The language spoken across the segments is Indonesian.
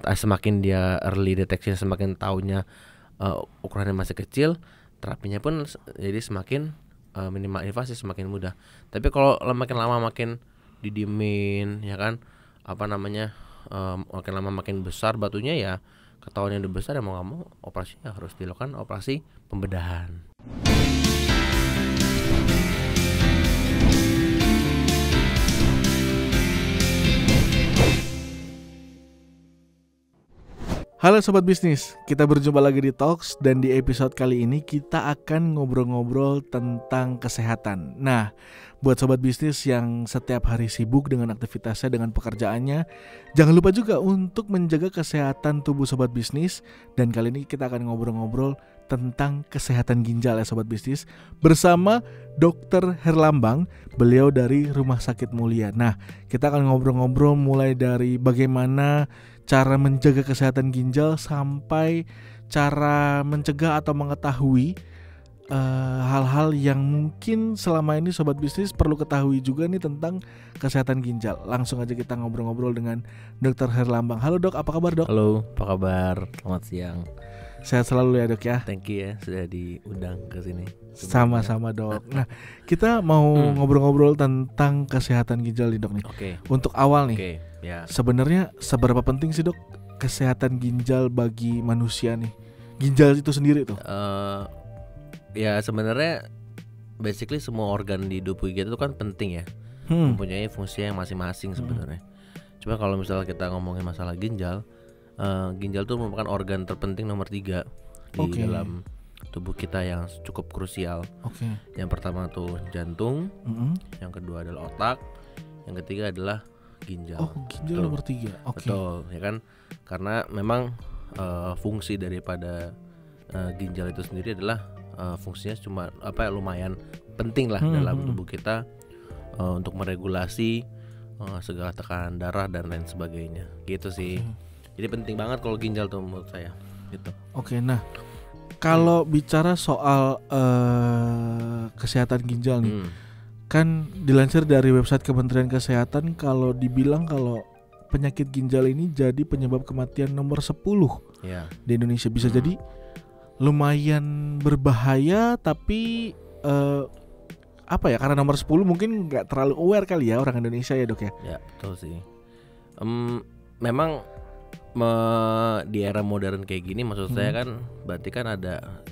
semakin dia early detection, semakin taunya ukurannya masih kecil, terapinya pun jadi semakin minimal invasif, semakin mudah. Tapi kalau makin lama makin didiemin, ya kan, makin lama makin besar batunya, ya ketahuannya udah besar, ya mau nggak mau operasinya harus dilakukan operasi pembedahan. Halo Sobat Bisnis, kita berjumpa lagi di Talks dan di episode kali ini kita akan ngobrol-ngobrol tentang kesehatan. Nah, buat Sobat Bisnis yang setiap hari sibuk dengan aktivitasnya, dengan pekerjaannya, jangan lupa juga untuk menjaga kesehatan tubuh Sobat Bisnis. Dan kali ini kita akan ngobrol-ngobrol tentang kesehatan ginjal ya Sobat Bisnis bersama Dr. Herlambang, beliau dari Rumah Sakit Mulia. Nah, kita akan ngobrol-ngobrol mulai dari bagaimana cara menjaga kesehatan ginjal sampai cara mencegah atau mengetahui hal-hal yang mungkin selama ini Sobat Bisnis perlu ketahui juga nih tentang kesehatan ginjal. Langsung aja kita ngobrol-ngobrol dengan Dr. Herlambang. Halo Dok, apa kabar Dok? Halo, apa kabar? Selamat siang. Sehat selalu ya Dok ya. Thank you ya sudah diundang ke sini. Sama-sama Dok. Nah, kita mau ngobrol-ngobrol tentang kesehatan ginjal nih Dok nih. Oke. Untuk awal nih, ya. sebenarnya seberapa penting sih Dok kesehatan ginjal bagi manusia nih? Ginjal itu sendiri tuh. Ya sebenarnya basically semua organ di tubuh kita itu kan penting ya, mempunyai fungsi yang masing-masing sebenarnya. Cuma kalau misalnya kita ngomongin masalah ginjal, ginjal itu merupakan organ terpenting nomor 3 di dalam tubuh kita yang cukup krusial. Yang pertama tuh jantung, yang kedua adalah otak, yang ketiga adalah ginjal. Ginjal nomor 3. Betul, ya kan? Karena memang fungsi daripada ginjal itu sendiri adalah fungsinya cuma lumayan penting lah dalam tubuh kita untuk meregulasi segala tekanan darah dan lain sebagainya. Gitu sih. Jadi penting banget kalau ginjal tuh menurut saya. Gitu. Nah kalau bicara soal kesehatan ginjal nih, kan dilansir dari website Kementerian Kesehatan kalau dibilang kalau penyakit ginjal ini jadi penyebab kematian nomor 10 di Indonesia. Bisa jadi lumayan berbahaya, tapi karena nomor 10 mungkin gak terlalu aware kali ya orang Indonesia ya Dok ya. Ya betul sih. Memang di era modern kayak gini, maksud saya kan berarti kan ada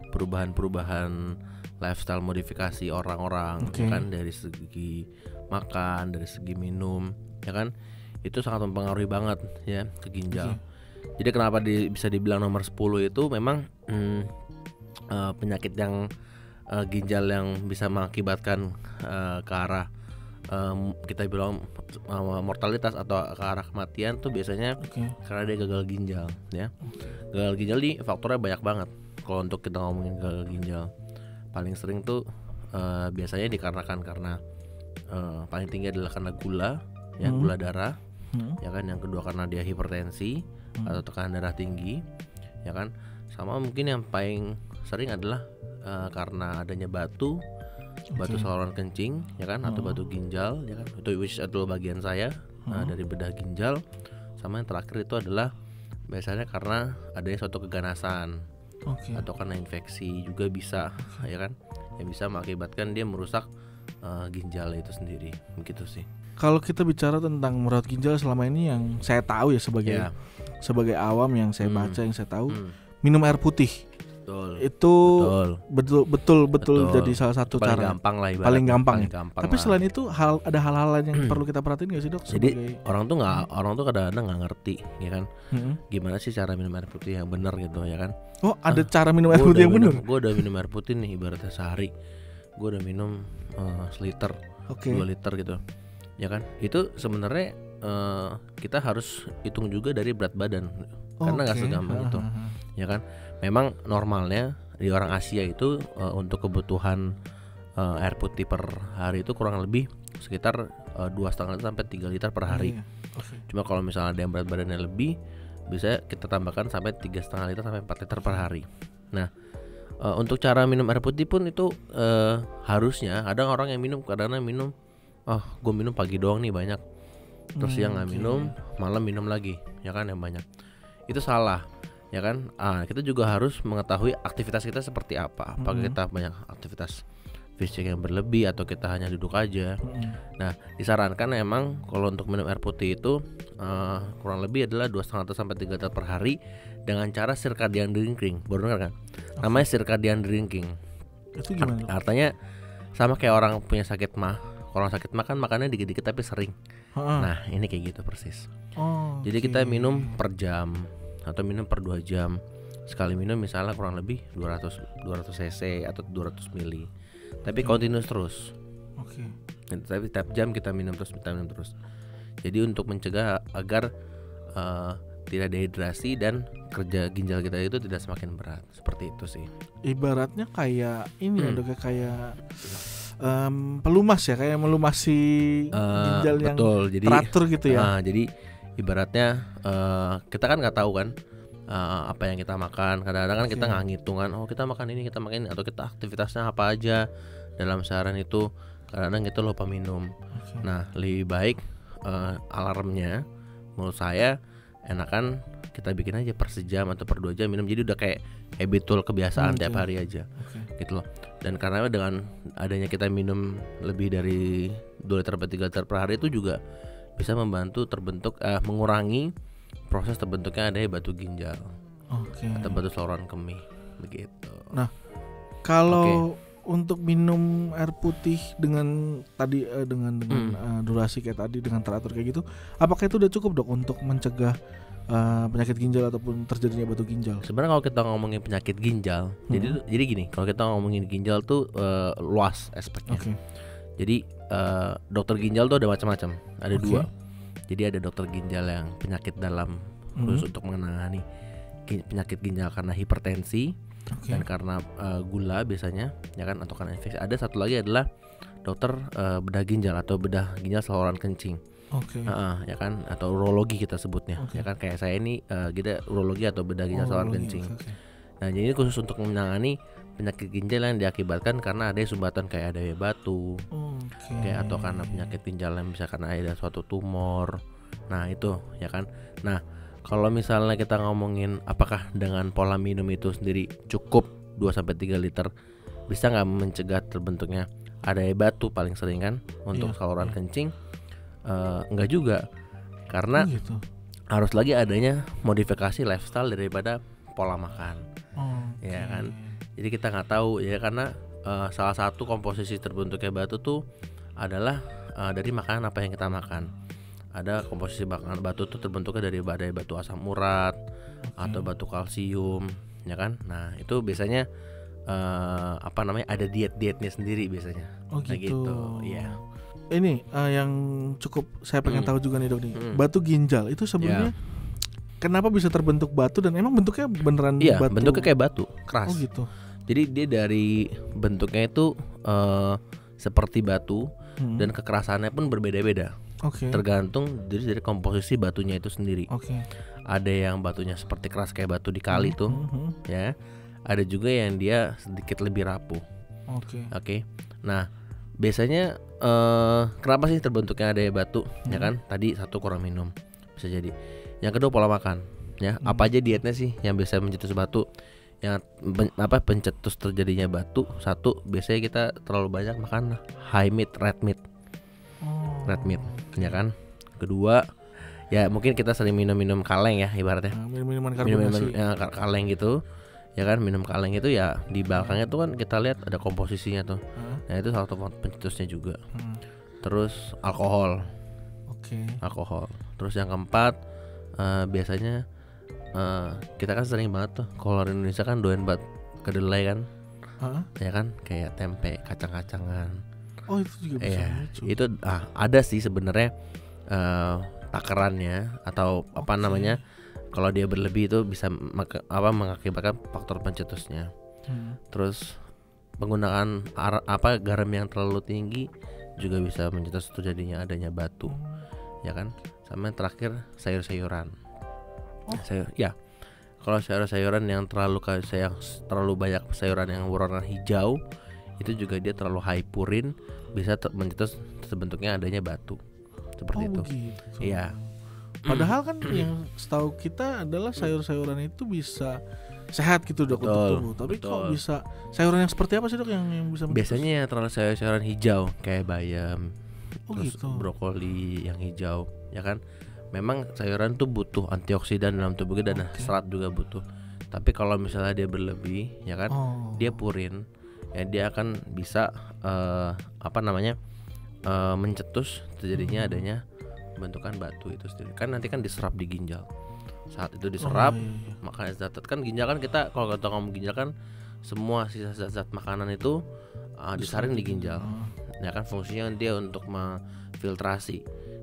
perubahan lifestyle modifikasi orang-orang, ya kan, dari segi makan, dari segi minum, ya kan, itu sangat mempengaruhi banget ya ke ginjal. Jadi kenapa bisa dibilang nomor 10 itu memang penyakit yang ginjal yang bisa mengakibatkan ke arah kita bilang mortalitas atau ke arah kematian tuh biasanya karena dia gagal ginjal ya. Gagal ginjal di faktornya banyak banget. Kalau untuk kita ngomongin gagal ginjal, paling sering tuh biasanya dikarenakan karena paling tinggi adalah karena gula ya, gula darah, ya kan. Yang kedua karena dia hipertensi atau tekanan darah tinggi, ya kan. Sama mungkin yang paling sering adalah karena adanya batu saluran kencing, ya kan, atau batu ginjal, ya kan. Itu bagian saya dari bedah ginjal. Sama yang terakhir itu adalah biasanya karena adanya suatu keganasan atau karena infeksi juga bisa, ya kan, yang bisa mengakibatkan dia merusak ginjal itu sendiri. Begitu sih. Kalau kita bicara tentang merawat ginjal selama ini yang saya tahu ya sebagai awam, yang saya baca, yang saya tahu, minum air putih. Itu betul jadi salah satu paling cara gampang lah, paling gampang. Tapi selain itu ada hal-hal lain yang perlu kita perhatiin nggak sih Dok? Jadi orang tuh kadang-kadang nggak ngerti, ya kan, gimana sih cara minum air putih yang benar gitu, ya kan. Ada cara minum air putih yang benar. Gue udah minum air putih nih, ibaratnya sehari gue udah minum seliter, 2 liter gitu, ya kan. Itu sebenarnya kita harus hitung juga dari berat badan, karena nggak segampang itu, ya kan. Memang normalnya di orang Asia itu untuk kebutuhan air putih per hari itu kurang lebih sekitar 2,5 liter sampai 3 liter per hari. Cuma kalau misalnya ada yang berat badannya lebih, bisa kita tambahkan sampai 3,5 liter sampai 4 liter per hari. Nah, untuk cara minum air putih pun itu harusnya, ada orang yang minum kadang-kadang minum, gue minum pagi doang nih banyak. terus siang nggak minum, malam minum lagi, ya kan, yang banyak. Itu salah, ya kan. Kita juga harus mengetahui aktivitas kita seperti apa. Apakah kita banyak aktivitas fisik yang berlebih atau kita hanya duduk aja. Nah, disarankan emang kalau untuk minum air putih itu kurang lebih adalah 2,5 sampai 3 liter per hari dengan cara circadian drinking. Baru dengar kan? Namanya circadian drinking. Itu gimana? Artinya sama kayak orang punya sakit mah. Kalau orang sakit mah kan makannya dikit-dikit tapi sering. Nah, ini kayak gitu persis. Jadi kita minum per jam atau minum per 2 jam. Sekali minum misalnya kurang lebih 200 cc atau 200 ml. Tapi continuous terus. Tapi tiap jam kita minum terus. Jadi untuk mencegah agar tidak dehidrasi dan kerja ginjal kita itu tidak semakin berat. Seperti itu sih. Ibaratnya kayak ini ya dok, kayak pelumas ya, kayak melumasi ginjal yang jadi, teratur gitu ya. Jadi ibaratnya kita kan nggak tahu kan apa yang kita makan. Kadang-kadang kan kita nggak ngitungan, kita makan ini, atau kita aktivitasnya apa aja dalam seharian itu. Kadang-kadang kita lupa minum. Nah, lebih baik alarmnya menurut saya enakan kita bikin aja per sejam atau per 2 jam minum. Jadi udah kayak habitual, kebiasaan tiap hari aja gitu loh. Dan karena dengan adanya kita minum lebih dari 2 liter atau 3 liter per hari itu juga bisa membantu mengurangi proses terbentuknya adanya batu ginjal atau batu saluran kemih begitu. Nah, kalau untuk minum air putih dengan tadi dengan durasi kayak tadi, dengan teratur kayak gitu, apakah itu udah cukup dok untuk mencegah penyakit ginjal ataupun terjadinya batu ginjal? Sebenarnya kalau kita ngomongin penyakit ginjal, jadi gini, kalau kita ngomongin ginjal tuh luas aspeknya. Jadi dokter ginjal tuh ada macam-macam, ada 2. Jadi ada dokter ginjal yang penyakit dalam, khusus untuk menangani penyakit ginjal karena hipertensi dan karena gula biasanya, ya kan, atau karena infeksi. Ada satu lagi adalah dokter bedah ginjal atau bedah ginjal saluran kencing. Ya kan, atau urologi kita sebutnya. Ya kan, kayak saya ini kita urologi atau bedah ginjal saluran kencing. Nah, jadi khusus untuk menangani penyakit ginjal yang diakibatkan karena ada sumbatan kayak ada batu, kayak atau karena penyakit ginjal yang bisa karena ada suatu tumor. Nah, itu ya kan. Nah, kalau misalnya kita ngomongin apakah dengan pola minum itu sendiri cukup 2-3 liter bisa nggak mencegah terbentuknya ada batu paling sering kan untuk saluran kencing? Enggak juga, karena harus lagi adanya modifikasi lifestyle daripada pola makan. Ya kan. Jadi kita nggak tahu ya, karena salah satu komposisi terbentuknya batu tuh adalah dari makanan apa yang kita makan. Ada komposisi makanan batu tuh terbentuknya dari batu asam urat atau batu kalsium, ya kan. Nah, itu biasanya ada dietnya sendiri biasanya. Gitu. Ya. Ini yang cukup saya pengen tahu juga nih dok nih. Batu ginjal itu sebenarnya kenapa bisa terbentuk batu, dan emang bentuknya beneran batu? Bentuknya kayak batu keras. Gitu. Jadi dia dari bentuknya itu seperti batu dan kekerasannya pun berbeda-beda. Tergantung dari komposisi batunya itu sendiri. Ada yang batunya seperti keras kayak batu di kali tuh, ya. Ada juga yang dia sedikit lebih rapuh. Nah, biasanya kenapa sih terbentuknya ada batu? Ya kan, tadi satu kurang minum bisa jadi. Yang kedua pola makan. Ya, apa aja dietnya sih yang bisa mencetus batu? Yang pencetus terjadinya batu, satu biasanya kita terlalu banyak makan high meat, red meat, ya kan. Kedua, ya mungkin kita sering minum kaleng ya ibaratnya. Minuman kaleng gitu, ya kan. Minum kaleng itu ya di belakangnya tuh kan kita lihat ada komposisinya tuh. Nah, itu salah satu pencetusnya juga. Terus alkohol. Terus yang keempat biasanya kita kan sering banget tuh kalau orang Indonesia kan doyan banget kedelai kan, ya kan, kayak tempe, kacang-kacangan. Itu juga bisa lucu. Itu ada sih sebenarnya takarannya atau namanya, kalau dia berlebih itu bisa mengakibatkan faktor pencetusnya. Terus penggunaan garam yang terlalu tinggi juga bisa mencetus terjadinya adanya batu, ya kan. Sama yang terakhir sayur-sayuran. Kalau sayur-sayuran yang terlalu banyak sayuran yang berwarna hijau, itu juga dia terlalu high purin, bisa mencetus terbentuknya adanya batu. seperti itu. Begitu. Iya. Padahal kan yang setahu kita adalah sayur-sayuran itu bisa sehat gitu dok untuk tubuh. Tapi kok bisa sayuran yang seperti apa sih dok yang bisa? Biasanya terlalu sayuran hijau kayak bayam, terus gitu. brokoli yang hijau, ya kan. Memang sayuran tuh butuh antioksidan dalam tubuh kita dan serat juga butuh. Tapi kalau misalnya dia berlebih, ya kan, dia purin, ya dia akan bisa mencetus, terjadinya adanya pembentukan batu itu sendiri. Kan nanti kan diserap di ginjal. Saat itu diserap, makanya zat kan ginjal kan kita kalau kita ngomong ginjal kan semua sisa zat makanan itu disaring di ginjal. Ya kan fungsinya dia untuk memfiltrasi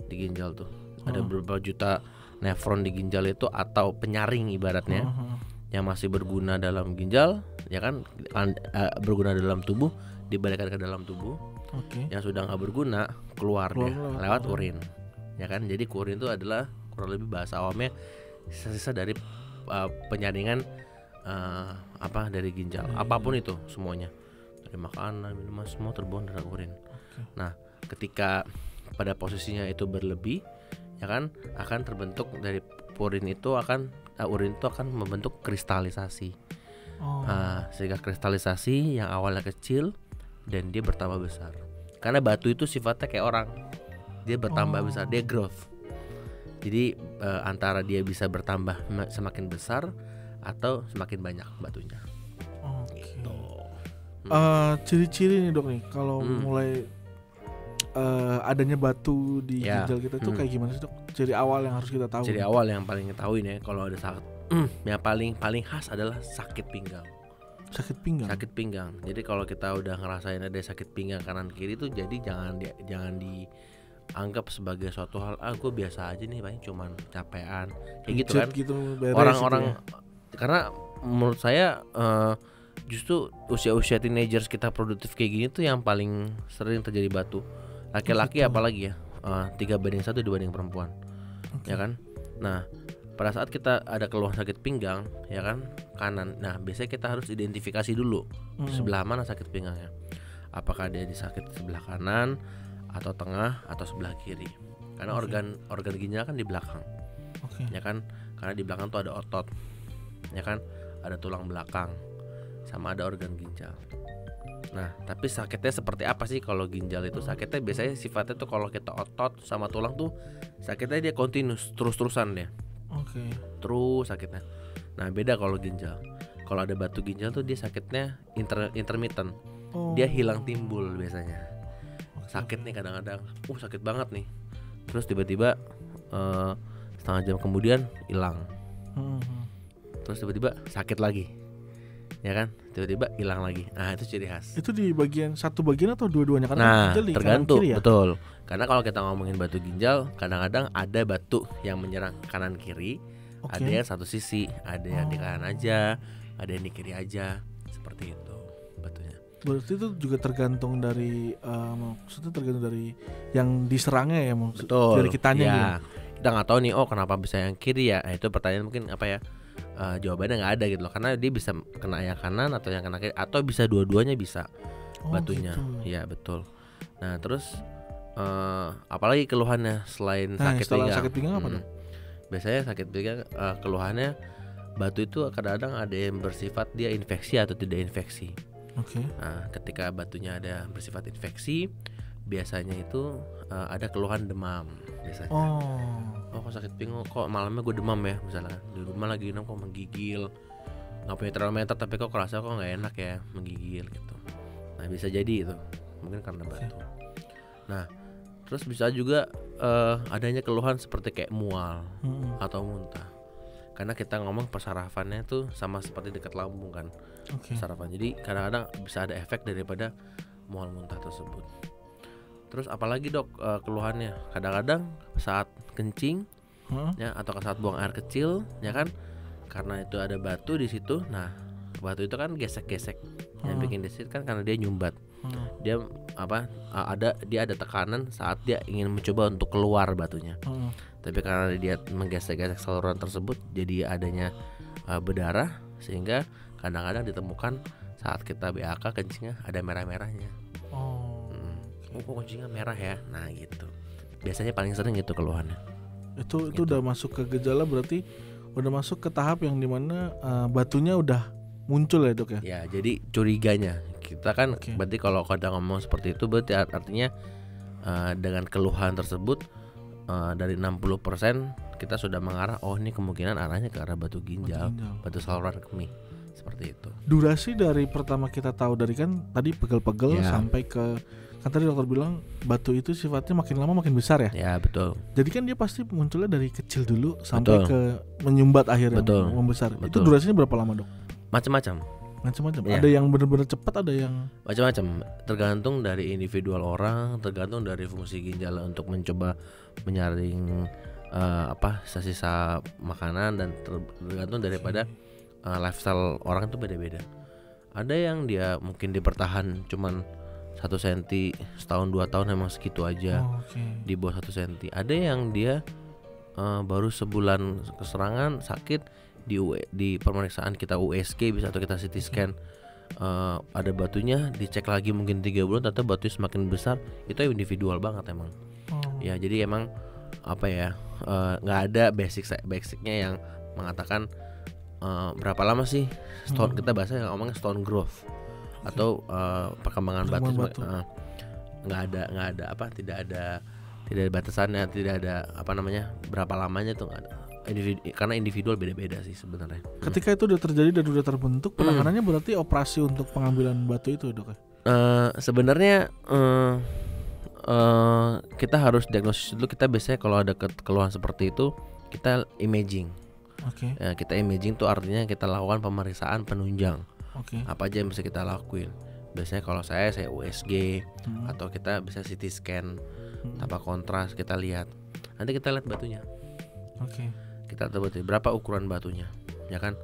di ginjal tuh. Ada beberapa juta nefron di ginjal itu atau penyaring ibaratnya yang masih berguna dalam ginjal, ya kan, berguna dalam tubuh, dibalikkan ke dalam tubuh. Yang sudah nggak berguna keluar dia lewat urin, ya kan. Jadi urin itu adalah kurang lebih bahasa awamnya sisa dari penyaringan dari ginjal, apapun itu semuanya, dari makanan, minuman, semua terbuang dari urin. Nah, ketika pada posisinya itu berlebih, ya kan, akan terbentuk dari urin itu akan membentuk kristalisasi. Sehingga kristalisasi yang awalnya kecil dan dia bertambah besar. Karena batu itu sifatnya kayak orang, dia bertambah besar, dia growth. Jadi antara dia bisa bertambah semakin besar atau semakin banyak batunya. Gitu. Ciri-ciri nih dok nih kalau mulai adanya batu di ginjal kita itu kayak gimana sih dok? Ciri awal yang harus kita tahu. Ciri awal yang paling kita tahu ini kalau ada sakit, yang paling khas adalah sakit pinggang. Sakit pinggang. Jadi kalau kita udah ngerasain ada sakit pinggang kanan kiri tuh, jadi jangan dianggap sebagai suatu hal, gue biasa aja nih, paling cuman capean kayak gitu kan. Orang-orang gitu ya? Karena menurut saya justru usia-usia teenagers kita produktif kayak gini tuh yang paling sering terjadi batu. Laki-laki apalagi ya, 3:1 dibanding perempuan, ya kan. Nah, pada saat kita ada keluhan sakit pinggang, ya kan, kanan, nah biasanya kita harus identifikasi dulu sebelah mana sakit pinggangnya. Apakah dia di sakit sebelah kanan atau tengah atau sebelah kiri. Karena organ ginjal kan di belakang, ya kan. Karena di belakang tuh ada otot, ya kan, ada tulang belakang, sama ada organ ginjal. Nah, tapi sakitnya seperti apa sih kalau ginjal itu? Sakitnya biasanya sifatnya tuh kalau kita otot sama tulang tuh sakitnya dia continuous, terus-terusan dia. Terus sakitnya. Nah, beda kalau ginjal. Kalau ada batu ginjal tuh dia sakitnya intermittent. Dia hilang timbul biasanya. Sakit nih kadang-kadang, sakit banget nih. Terus tiba-tiba setengah jam kemudian hilang. Terus tiba-tiba sakit lagi, ya kan, tiba-tiba hilang lagi. Nah, itu ciri khas. Itu di satu bagian atau dua-duanya? Karena tergantung ya? Betul. Karena kalau kita ngomongin batu ginjal, kadang-kadang ada batu yang menyerang kanan kiri, ada yang satu sisi, ada yang di kanan aja, ada yang di kiri aja, seperti itu batunya. Berarti itu juga tergantung dari maksudnya tergantung dari yang diserangnya ya, betul. Dari kitanya ya. Kita nggak tahu nih, kenapa bisa yang kiri ya? Nah, itu pertanyaan mungkin apa ya? Jawabannya nggak ada gitu loh, karena dia bisa kena yang kanan atau yang kena kiri, atau bisa dua-duanya bisa batunya. Gitu. Ya betul. Nah, terus apalagi keluhannya selain sakit pinggang apa dong? Biasanya sakit pinggang keluhannya batu itu kadang-kadang ada yang bersifat dia infeksi atau tidak infeksi. Nah, ketika batunya ada bersifat infeksi, biasanya itu ada keluhan demam biasanya. Kok sakit pinggang, kok malamnya gue demam ya, misalnya di rumah lagi demam, kok menggigil, nggak punya termometer tapi kok kerasa kok nggak enak ya, menggigil gitu. Nah, bisa jadi itu mungkin karena batu. Nah, terus bisa juga adanya keluhan seperti kayak mual atau muntah. Karena kita ngomong persarafannya tuh sama seperti dekat lambung kan, sarafan. Jadi kadang-kadang bisa ada efek daripada mual muntah tersebut. Terus apalagi dok keluhannya? Kadang-kadang saat kencing, ya, atau saat buang air kecil, ya kan, karena itu ada batu di situ. Nah, batu itu kan gesek-gesek, yang bikin disit kan karena dia nyumbat. Dia ada tekanan saat dia ingin mencoba untuk keluar batunya. Tapi karena dia menggesek-gesek saluran tersebut, jadi adanya berdarah, sehingga kadang-kadang ditemukan saat kita BAK kencingnya ada merah-merahnya. Kok kencingnya merah ya? Nah gitu. Biasanya paling sering itu keluhannya. Itu udah masuk ke gejala, berarti udah masuk ke tahap yang dimana batunya udah muncul ya dok ya? Ya, jadi curiganya kita kan berarti kalau kadang ngomong seperti itu berarti artinya dengan keluhan tersebut dari 60% kita sudah mengarah, oh ini kemungkinan arahnya ke arah batu ginjal. Batu saluran kemih seperti itu. Durasi dari pertama kita tahu dari kan tadi pegel-pegel sampai ke, kan tadi dokter bilang batu itu sifatnya makin lama makin besar ya? Ya betul. Jadi kan dia pasti munculnya dari kecil dulu sampai ke menyumbat akhirnya membesar. Itu durasinya berapa lama dok? Macam-macam. Ya. Ada yang benar-benar cepat, ada yang macam-macam. Tergantung dari individual orang, tergantung dari fungsi ginjal untuk mencoba menyaring sisa makanan, dan tergantung daripada lifestyle orang itu beda-beda. Ada yang dia mungkin dipertahan cuman 1 cm setahun 2 tahun emang segitu aja, di bawah 1 cm. Ada yang dia baru sebulan keserangan sakit di pemeriksaan kita USG bisa atau kita CT scan ada batunya, dicek lagi mungkin 3 bulan ternyata batunya semakin besar. Itu individual banget emang. Ya jadi emang nggak ada basicnya yang mengatakan berapa lama sih stone, kita bahasa ngomongnya stone growth atau perkembangan batu. Nggak ada tidak ada batasannya, tidak ada berapa lamanya tuh nggak ada. Karena individual beda-beda sih sebenarnya. Ketika itu udah terjadi dan udah terbentuk, penanganannya berarti operasi untuk pengambilan batu itu dok? Sebenarnya kita harus diagnosis dulu. Kita biasanya kalau ada keluhan seperti itu kita imaging. Kita imaging tuh artinya kita lakukan pemeriksaan penunjang. Apa aja yang bisa kita lakuin. Biasanya kalau saya USG atau kita bisa CT scan tanpa kontras, kita lihat. Nanti kita lihat batunya. Kita tahu berapa ukuran batunya, ya kan?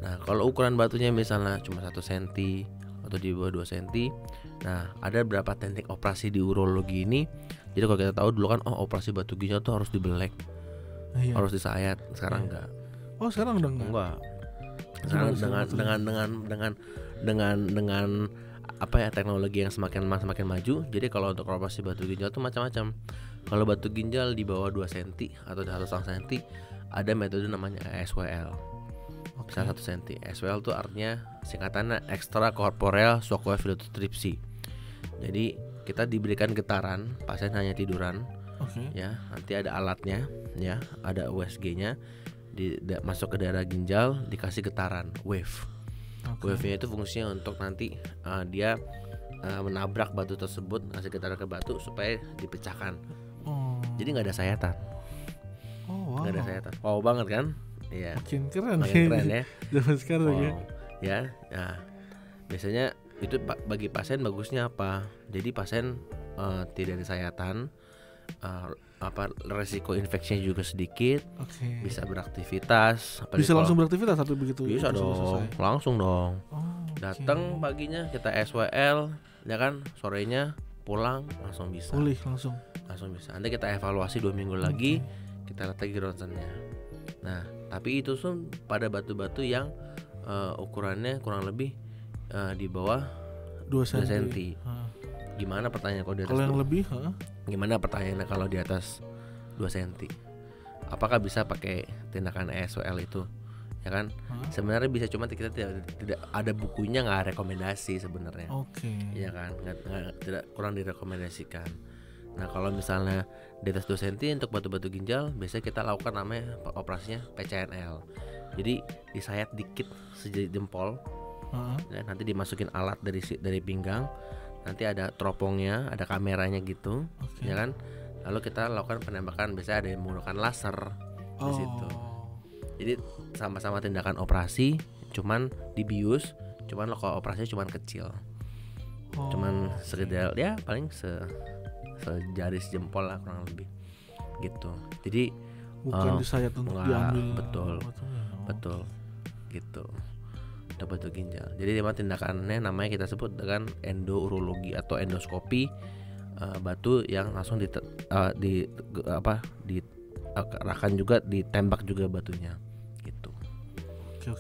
Nah, kalau ukuran batunya misalnya cuma 1 cm atau di bawah 2 cm, nah ada berapa teknik operasi di urologi ini. Jadi kalau kita tahu dulu kan, operasi batu ginjal tuh harus dibelek, harus disayat. Sekarang enggak. Oh, sekarang udah enggak. Sekarang dengan teknologi yang semakin maju. Jadi kalau untuk operasi batu ginjal tuh macam-macam. Kalau batu ginjal di bawah 2 cm atau di 1,5 cm, ada metode namanya SWL. Misalnya 1 cm. SWL tuh artinya singkatannya extra corporeal shockwave lithotripsy. Jadi kita diberikan getaran, pasien hanya tiduran. Ya, nanti ada alatnya, ya, ada USG-nya, masuk ke daerah ginjal, dikasih getaran wave. Wave-nya itu fungsinya untuk nanti dia menabrak batu tersebut, ngasih getaran ke batu supaya dipecahkan. Jadi nggak ada sayatan. Nggak ada sayatan. Wow banget kan? Iya. Makin keren ya. Zaman sekarang ya. Nah, biasanya itu bagi pasien bagusnya apa? Jadi pasien tidak ada sayatan, resiko infeksinya juga sedikit, bisa beraktivitas. Bisa langsung beraktivitas tapi begitu? Bisa dong, langsung dong. Datang paginya kita SWL, ya kan, sorenya pulang langsung bisa. Pulih langsung bisa. Nanti kita evaluasi 2 minggu lagi, kita lihat lagi ronsennya. Nah, tapi itu pada batu-batu yang ukurannya kurang lebih di bawah 2 cm. Gimana pertanyaan kalau di atas? Kalau yang lebih, gimana pertanyaannya kalau di atas 2 cm? Apakah bisa pakai tindakan SWL itu? Ya kan? Sebenarnya bisa, cuma kita tidak ada bukunya, nggak rekomendasi sebenarnya. Ya kan? Tidak, kurang direkomendasikan. Nah, kalau misalnya di atas 2 cm untuk batu-batu ginjal, biasanya kita lakukan namanya operasinya PCNL. Jadi disayat dikit sejari jempol, ya, nanti dimasukin alat dari pinggang, nanti ada teropongnya, ada kameranya gitu, ya kan. Lalu kita lakukan penembakan, biasanya ada yang menggunakan laser di situ. Jadi sama-sama tindakan operasi, cuman dibius, cuman kalau operasinya cuman kecil, cuman sekedar ya paling sejari jempol lah kurang lebih gitu. Jadi bukan disayat untuk diambil. Betul gitu. Untuk batu ginjal. Jadi memang tindakannya namanya kita sebut dengan endourologi atau endoskopi batu yang langsung diarahkan juga, ditembak juga batunya gitu.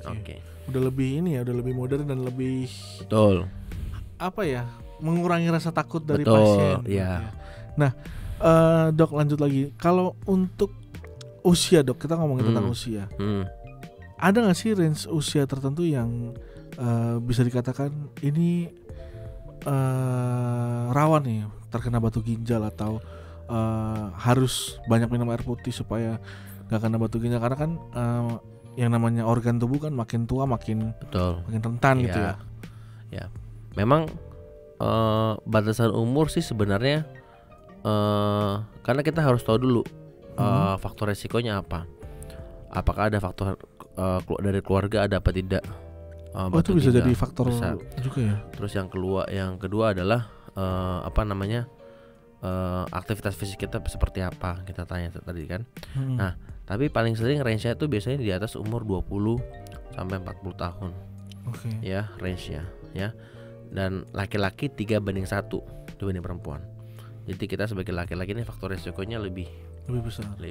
Oke. Udah lebih ini ya, udah lebih modern dan lebih betul. Mengurangi rasa takut dari pasien. Iya. Nah, Dok, lanjut lagi. Kalau untuk usia, Dok, kita ngomongin tentang usia. Ada nggak sih range usia tertentu yang bisa dikatakan ini rawan nih terkena batu ginjal, atau harus banyak minum air putih supaya nggak kena batu ginjal? Karena kan yang namanya organ tubuh kan makin tua makin rentan gitu ya. Ya, memang batasan umur sih sebenarnya karena kita harus tahu dulu faktor resikonya apa. Apakah ada faktor dari keluarga, ada apa tidak? Itu bisa jadi faktor juga ya. Terus yang kedua adalah aktivitas fisik kita seperti apa, kita tanya tadi kan. Nah, tapi paling sering range-nya itu biasanya di atas umur 20 sampai 40 tahun. Ya, range-nya ya. Dan laki-laki 3:1 dibanding perempuan. Jadi kita sebagai laki-laki ini faktor resikonya lebih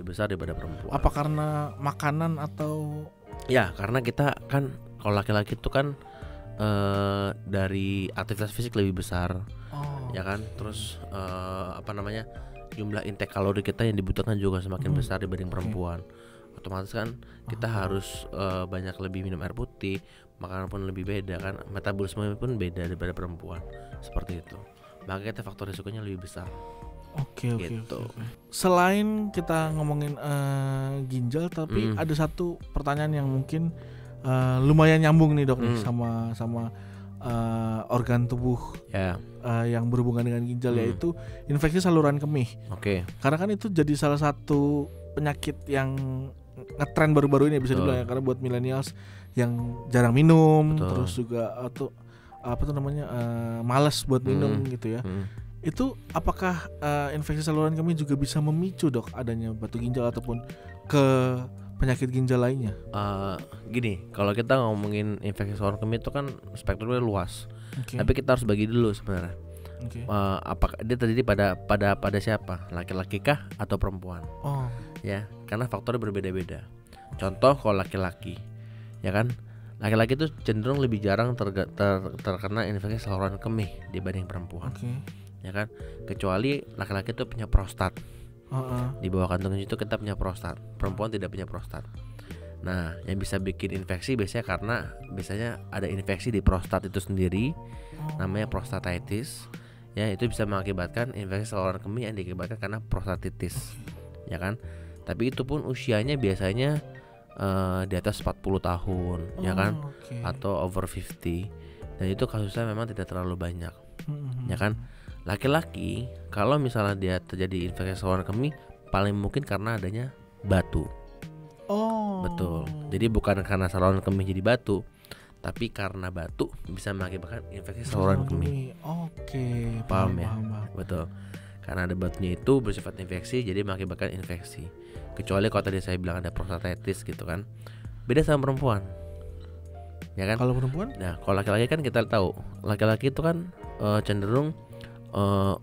besar daripada perempuan. Apa karena makanan atau? Ya, karena kita kan kalau laki-laki itu kan dari aktivitas fisik lebih besar, ya kan. Terus jumlah intake kalori kita yang dibutuhkan juga semakin besar dibanding perempuan. Otomatis kan kita harus banyak lebih minum air putih, makanan pun lebih beda kan, metabolisme pun beda daripada perempuan, seperti itu. Makanya kita faktor risikonya lebih besar. Oke. Selain kita ngomongin ginjal, tapi ada satu pertanyaan yang mungkin lumayan nyambung nih, Dok, nih sama organ tubuh yang berhubungan dengan ginjal, yaitu infeksi saluran kemih. Karena kan itu jadi salah satu penyakit yang ngetren baru-baru ini bisa dibilang ya, karena buat millennials yang jarang minum, terus juga atau malas buat minum gitu ya. Itu apakah infeksi saluran kemih juga bisa memicu, Dok, adanya batu ginjal ataupun ke penyakit ginjal lainnya? Gini, kalau kita ngomongin infeksi saluran kemih itu kan spektrumnya luas. Tapi kita harus bagi dulu sebenarnya. Apakah dia terjadi pada siapa? Laki-laki kah atau perempuan? Ya, karena faktornya berbeda-beda. Contoh kalau laki-laki, ya kan, laki-laki itu cenderung lebih jarang terkena infeksi saluran kemih dibanding perempuan. Ya kan, kecuali laki-laki itu punya prostat. Di bawah kantung itu kita punya prostat, perempuan tidak punya prostat. Nah, yang bisa bikin infeksi biasanya ada infeksi di prostat itu sendiri, namanya prostatitis. Ya, itu bisa mengakibatkan infeksi saluran kemih yang diakibatkan karena prostatitis. Ya kan? Tapi itu pun usianya biasanya di atas 40 tahun, ya kan? Atau over 50. Dan itu kasusnya memang tidak terlalu banyak. Ya kan? Laki-laki kalau misalnya dia terjadi infeksi saluran kemih, paling mungkin karena adanya batu. Betul. Jadi bukan karena saluran kemih jadi batu, tapi karena batu bisa mengakibatkan infeksi saluran kemih. Paham ya? Betul. Karena ada batunya itu bersifat infeksi, jadi mengakibatkan infeksi. Kecuali kalau tadi saya bilang ada prostatitis gitu kan. Beda sama perempuan. Ya kan? Kalau perempuan? Nah, kalau laki-laki kan kita tahu, laki-laki itu kan cenderung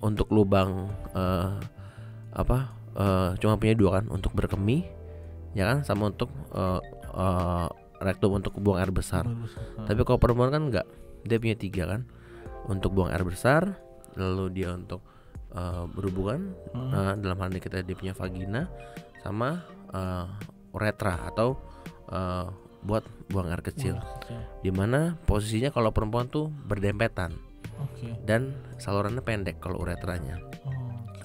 untuk lubang cuma punya 2 kan, untuk berkemih, ya kan, sama untuk rektum untuk buang air besar. Tapi kalau perempuan kan enggak, dia punya 3 kan, untuk buang air besar, lalu dia untuk berhubungan, dalam hal ini dia punya vagina, sama uretra atau buat buang air kecil. Dimana posisinya kalau perempuan tuh berdempetan. Dan salurannya pendek kalau uretranya.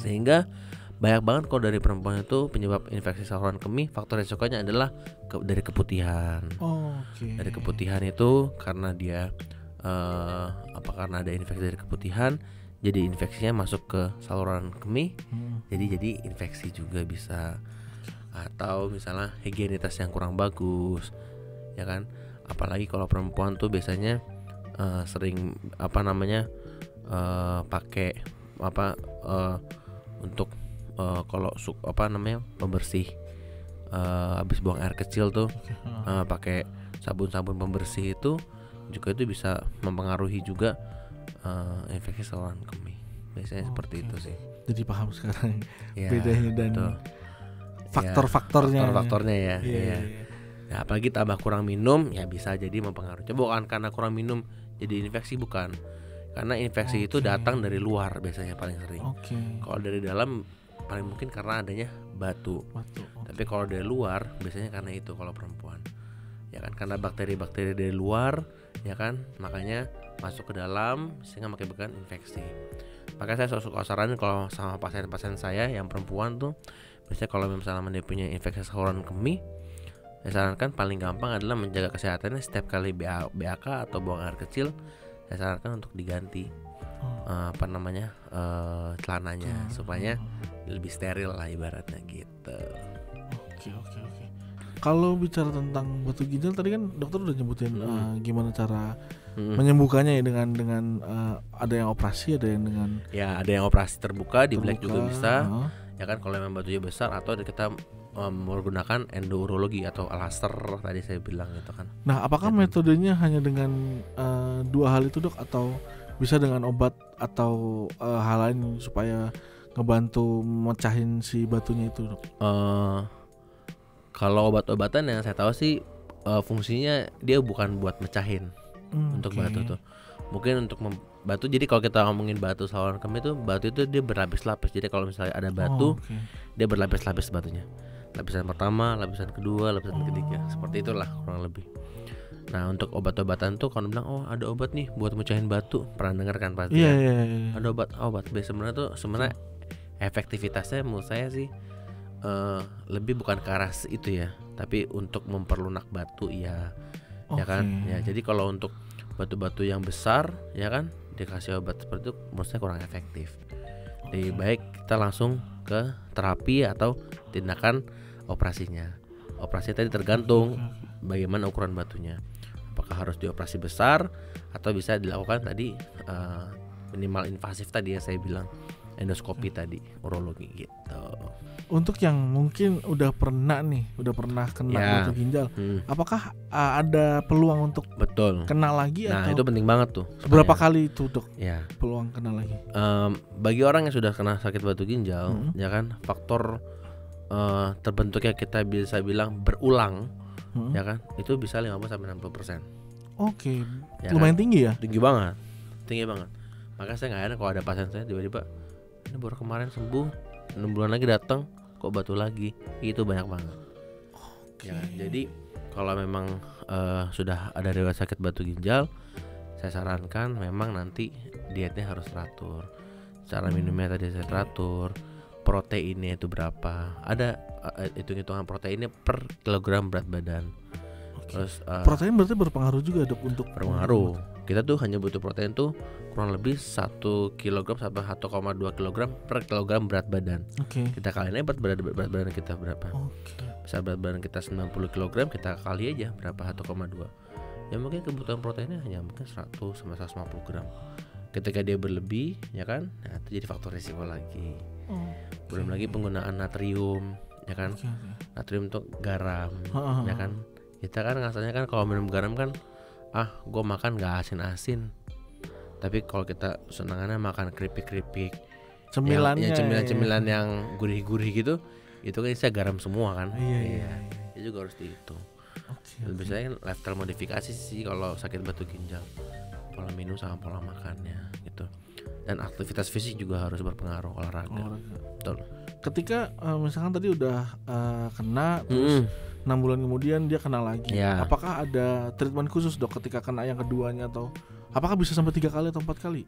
Sehingga banyak banget kalau dari perempuan itu penyebab infeksi saluran kemih, faktor resikonya adalah dari keputihan. Dari keputihan itu karena dia karena ada infeksi dari keputihan, jadi infeksinya masuk ke saluran kemih, jadi infeksi juga bisa. Atau misalnya higienitas yang kurang bagus, ya kan. Apalagi kalau perempuan tuh biasanya sering pakai untuk kalau pembersih habis buang air kecil tuh, pakai sabun pembersih itu juga itu bisa mempengaruhi juga infeksi saluran kemih. Biasanya seperti itu sih. Jadi paham sekarang bedanya dan faktor-faktornya. Faktor-faktornya ya. Ya, apalagi tambah kurang minum ya bisa jadi mempengaruhi. Bukan karena kurang minum jadi infeksi, bukan. Karena infeksi itu datang dari luar biasanya paling sering. Kalau dari dalam paling mungkin karena adanya batu. Tapi kalau dari luar biasanya karena itu kalau perempuan. Ya kan, karena bakteri-bakteri dari luar, ya kan, makanya masuk ke dalam sehingga mengakibatkan infeksi. Makanya saya suka saranin kalau sama pasien-pasien saya yang perempuan tuh, biasanya kalau misalnya dia punya infeksi saluran kemih, saya sarankan paling gampang adalah menjaga kesehatannya. Setiap kali BAK atau buang air kecil, saya sarankan untuk diganti celananya supaya lebih steril lah ibaratnya gitu. Oke. Kalau bicara tentang batu ginjal tadi kan dokter udah nyebutin gimana cara menyembuhkannya ya dengan ada yang operasi, ada yang dengan ada yang operasi terbuka di Black juga bisa. Ya kan, kalau memang batunya besar atau kita menggunakan endourologi atau laser tadi saya bilang gitu kan. Nah, apakah metodenya hanya dengan 2 hal itu dok, atau bisa dengan obat atau hal lain supaya ngebantu mecahin si batunya itu dok? Kalau obat-obatan yang saya tahu sih fungsinya dia bukan buat mecahin untuk batu tuh. Mungkin untuk batu. Jadi kalau kita ngomongin batu saluran kemih itu, batu itu dia berlapis-lapis. Jadi kalau misalnya ada batu, dia berlapis-lapis batunya. Lapisan pertama, lapisan kedua, lapisan ketiga. Seperti itulah kurang lebih. Nah, untuk obat-obatan tuh kalau bilang ada obat nih buat mecahin batu, pernah dengar kan pasti? Iya. Ada obat. Sebenarnya efektivitasnya menurut saya sih lebih bukan ke arah itu ya, tapi untuk memperlunak batu ya kan. Ya, jadi kalau untuk batu-batu yang besar ya kan dikasih obat seperti itu menurut saya kurang efektif. Lebih baik kita langsung ke terapi atau tindakan operasinya. Operasi tadi tergantung bagaimana ukuran batunya. Apakah harus dioperasi besar atau bisa dilakukan tadi minimal invasif tadi yang saya bilang, endoskopi tadi, urologi gitu. Untuk yang mungkin udah pernah kena batu ginjal, apakah ada peluang untuk kena lagi? Nah, itu penting banget tuh. Berapa kali itu dok? Ya. Peluang kena lagi? Bagi orang yang sudah kena sakit batu ginjal, ya kan, faktor terbentuknya kita bisa bilang berulang, ya kan, itu bisa 50-60%. Oke. Ya lumayan kan? Tinggi ya? Tinggi banget. Maka saya nggak heran kalau ada pasien saya tiba-tiba, ini baru kemarin sembuh, 6 bulan lagi datang kok batu lagi. Itu banyak banget. Ya, jadi kalau memang sudah ada riwayat sakit batu ginjal, saya sarankan memang nanti dietnya harus teratur. Cara minumnya tadi saya teratur. Proteinnya itu berapa? Ada hitung-hitungan proteinnya per kilogram berat badan. Terus protein berarti berpengaruh juga dok untuk berpengaruh. Kita tuh hanya butuh protein tuh kurang lebih 1 kg sampai 1,2 kg per kilogram berat badan. Kita kaliin aja berat badan kita berapa. Misal berat badan kita 90 kg, kita kali aja berapa 1,2. Ya mungkin kebutuhan proteinnya hanya mungkin 100 sampai 150 gram. Ketika dia berlebih, ya kan, nah, itu jadi faktor risiko lagi. Belum lagi penggunaan natrium, ya kan. Natrium itu garam, ya kan. Kita kan rasanya kan kalau minum garam kan, gue makan gak asin-asin. Tapi kalau kita senangannya makan keripik-keripik, cemilannya, cemilan-cemilan yang gurih-gurih gitu, itu kan isinya garam semua kan. Iya. Itu juga harus dihitung. Biasanya kan lifestyle modifikasi sih kalau sakit batu ginjal, pola minum sama pola makannya gitu. Dan aktivitas fisik juga harus berpengaruh, olahraga. Betul. Ketika misalkan tadi udah kena terus 6 bulan kemudian dia kena lagi, apakah ada treatment khusus dok ketika kena yang keduanya, atau apakah bisa sampai 3 kali atau 4 kali?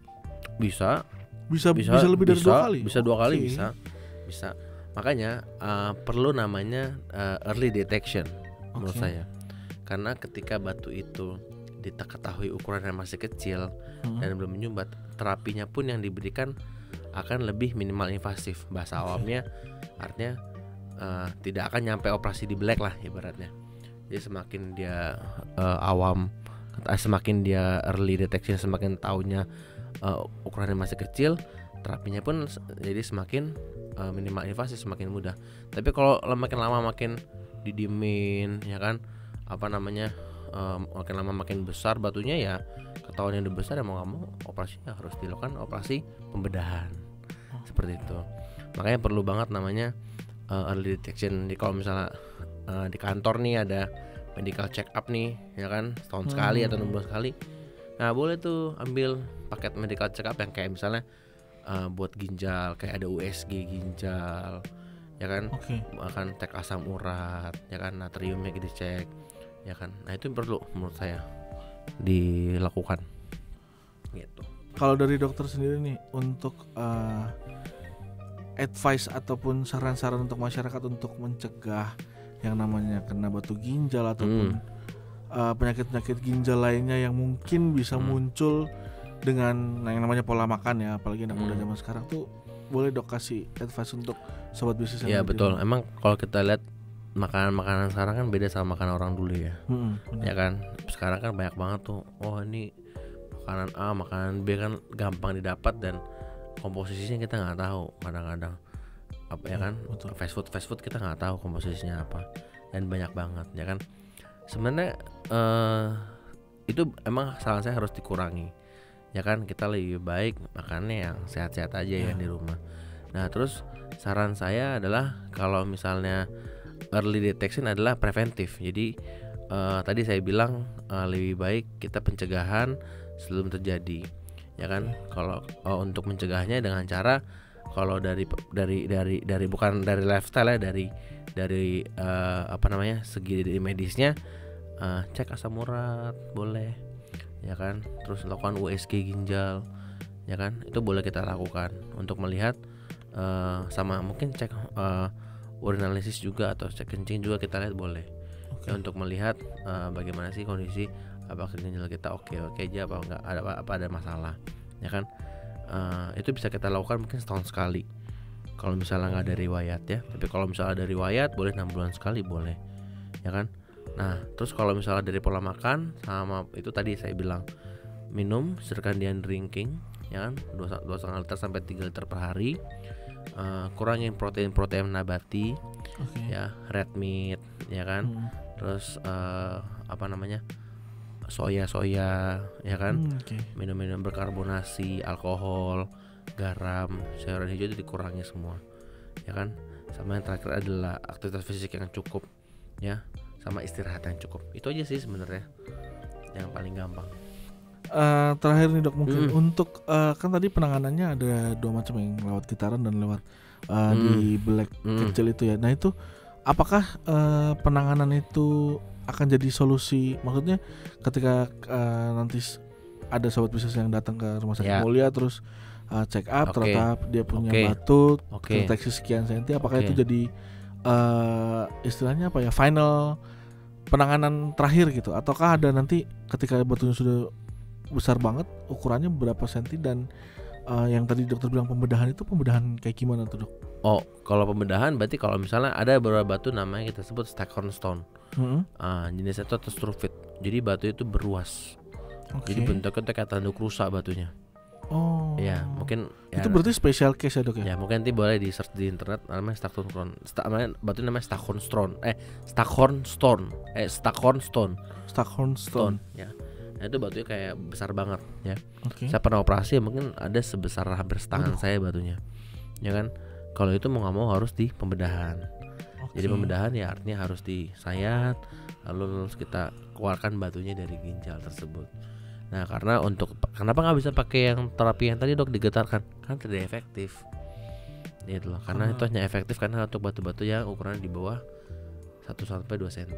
Bisa lebih dari 2 kali? Bisa 2 kali, bisa. Makanya perlu namanya early detection menurut saya. Karena ketika batu itu diketahui ukurannya masih kecil dan belum menyumbat, terapinya pun yang diberikan akan lebih minimal invasif. Bahasa awamnya artinya tidak akan nyampe operasi di black lah ibaratnya. Jadi semakin dia semakin dia early detection, semakin taunya ukurannya masih kecil, terapinya pun jadi semakin minimal invasif, semakin mudah. Tapi kalau makin lama makin didiemin, ya kan, makin lama makin besar batunya, ya ketahuan yang udah besar, ya mau nggak mau operasinya harus dilakukan operasi pembedahan. Seperti itu. Makanya perlu banget namanya early detection. Jadi kalau misalnya di kantor nih ada medical check up nih, ya kan, setahun sekali atau 6 bulan sekali, nah boleh tuh ambil paket medical check up yang kayak misalnya buat ginjal, kayak ada USG ginjal, ya kan, akan cek asam urat, ya kan, natriumnya dicek, ya kan. Nah itu perlu menurut saya dilakukan gitu. Kalau dari dokter sendiri nih untuk advice ataupun saran-saran untuk masyarakat untuk mencegah yang namanya kena batu ginjal ataupun penyakit-penyakit ginjal lainnya yang mungkin bisa muncul dengan yang namanya pola makan ya, apalagi anak muda zaman sekarang tuh, boleh dok kasih advice untuk sobat bisnis? Ya betul, emang kalau kita lihat makanan sekarang kan beda sama makanan orang dulu ya. Ya kan, sekarang kan banyak banget tuh, oh ini makanan A, makanan B kan gampang didapat dan komposisinya kita nggak tahu kadang-kadang, apa ya kan, fast food kita nggak tahu komposisinya apa, dan banyak banget ya kan. Sebenarnya itu emang saran saya harus dikurangi, ya kan. Kita lebih baik makannya yang sehat-sehat aja yang di rumah. Nah terus saran saya adalah kalau misalnya early detection adalah preventif. Jadi tadi saya bilang lebih baik kita pencegahan sebelum terjadi, ya kan. Kalau untuk mencegahnya dengan cara, kalau dari bukan dari lifestyle ya, dari apa namanya, segi dari medisnya, cek asam urat boleh, ya kan. Terus lakukan USG ginjal, ya kan, itu boleh kita lakukan untuk melihat sama mungkin cek urinalisis juga atau cek kencing juga kita lihat boleh. Ya, untuk melihat bagaimana sih kondisi, apakah ginjal kita oke aja apa enggak, ada masalah, ya kan. Itu bisa kita lakukan mungkin setahun sekali kalau misalnya nggak ada riwayat ya. Tapi kalau misalnya ada riwayat boleh 6 bulan sekali boleh, ya kan. Nah terus kalau misalnya dari pola makan, sama itu tadi saya bilang minum circadian drinking, ya kan, 2,5 liter sampai 3 liter per hari. Kurangin protein nabati, ya, red meat, ya kan. Terus apa namanya, soya, ya kan. Minum-minum berkarbonasi, alkohol, garam, sayuran hijau itu dikurangi semua, ya kan. Sama yang terakhir adalah aktivitas fisik yang cukup, ya, sama istirahat yang cukup. Itu aja sih sebenarnya yang paling gampang. Terakhir nih dok, mungkin untuk kan tadi penanganannya ada 2 macam, yang lewat gitaran dan lewat di black kecil itu ya. Nah itu apakah penanganan itu akan jadi solusi? Maksudnya ketika nanti ada sobat bisnis yang datang ke rumah sakit Mulia terus check up, ternyata dia punya batu deteksi sekian senti, apakah itu jadi istilahnya apa ya, final penanganan terakhir gitu, ataukah ada nanti ketika batunya sudah besar banget ukurannya berapa senti, dan yang tadi dokter bilang pembedahan itu pembedahan kayak gimana tuh dok? Oh kalau pembedahan berarti kalau misalnya ada beberapa batu namanya kita sebut staghorn stone. Jenisnya itu struvite, jadi batu itu beruas. Jadi bentuknya kayak tanduk rusa batunya. Oh ya, mungkin itu berarti special case ya dok ya? Ya mungkin nanti boleh di search di internet, namanya staghorn stone. Batu namanya staghorn stone ya. Nah itu batunya kayak besar banget ya. Saya pernah operasi mungkin ada sebesar hampir setangan saya batunya, ya kan. Kalau itu mau nggak mau harus di pembedahan. Jadi pembedahan ya artinya harus disayat, lalu kita keluarkan batunya dari ginjal tersebut. Nah karena kenapa nggak bisa pakai yang terapi yang tadi dok, digetarkan, kan tidak efektif gitu loh. Karena itu hanya efektif karena untuk batu-batu yang ukurannya di bawah 1-2 cm.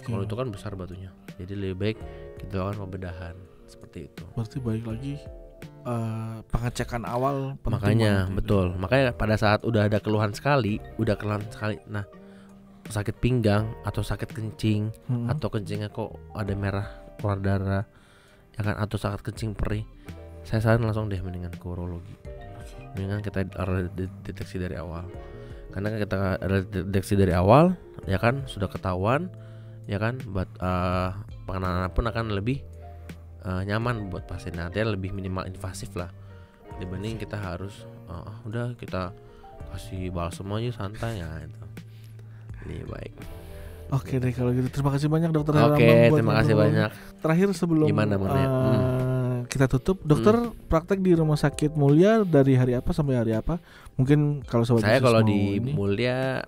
Kalau itu kan besar batunya, jadi lebih baik kita lakukan pembedahan seperti itu. Berarti balik lagi pengecekan awal penting. Makanya betul, makanya pada saat udah keluhan sekali, nah sakit pinggang atau sakit kencing, atau kencingnya kok ada merah keluar darah, ya kan, atau sakit kencing perih, saya saran langsung deh mendingan ke urologi. Mendingan kita deteksi dari awal, karena kita deteksi dari awal, ya kan, sudah ketahuan, ya kan, buat penanganan pun akan lebih nyaman buat pasien. Artinya lebih minimal invasif lah dibanding kita harus udah kita kasih balsam aja santai ya itu. Ini baik. Oke deh kalau gitu, terima kasih banyak dokter Herlambang. Terima kasih banyak. Terakhir sebelum kita tutup, dokter praktek di Rumah Sakit Mulia dari hari apa sampai hari apa? Mungkin kalau sobat saya kalau di Mulia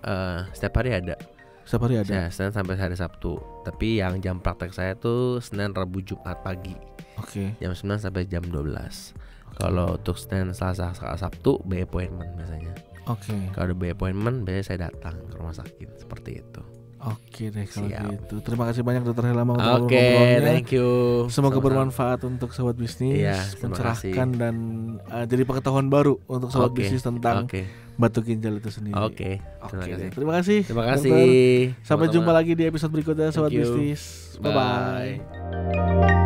setiap hari ada. Setiap hari ada? Ya, Senin sampai hari Sabtu. Tapi yang jam praktek saya tuh Senin, Rabu, Jumat pagi. Jam 9 sampai jam 12. Kalau untuk Senin, Selasa, Sabtu by appointment biasanya. Oke. Kalau ada by appointment biasanya saya datang ke rumah sakit seperti itu. Oke deh kalau Siap. gitu. Terima kasih banyak Dokter Helama untuk Oke, ngobrol-ngobrolnya. thank you. Semoga Sama-sama. bermanfaat untuk sobat bisnis, Iya, terima mencerahkan dan jadi pengetahuan baru untuk sobat Oke, bisnis tentang oke. batu ginjal itu sendiri. Oke, Oke terima kasih. deh. Terima kasih. Terima dokter. kasih. Sampai Sama-sama. jumpa lagi di episode berikutnya sobat Thank you. bisnis. Bye bye. Bye.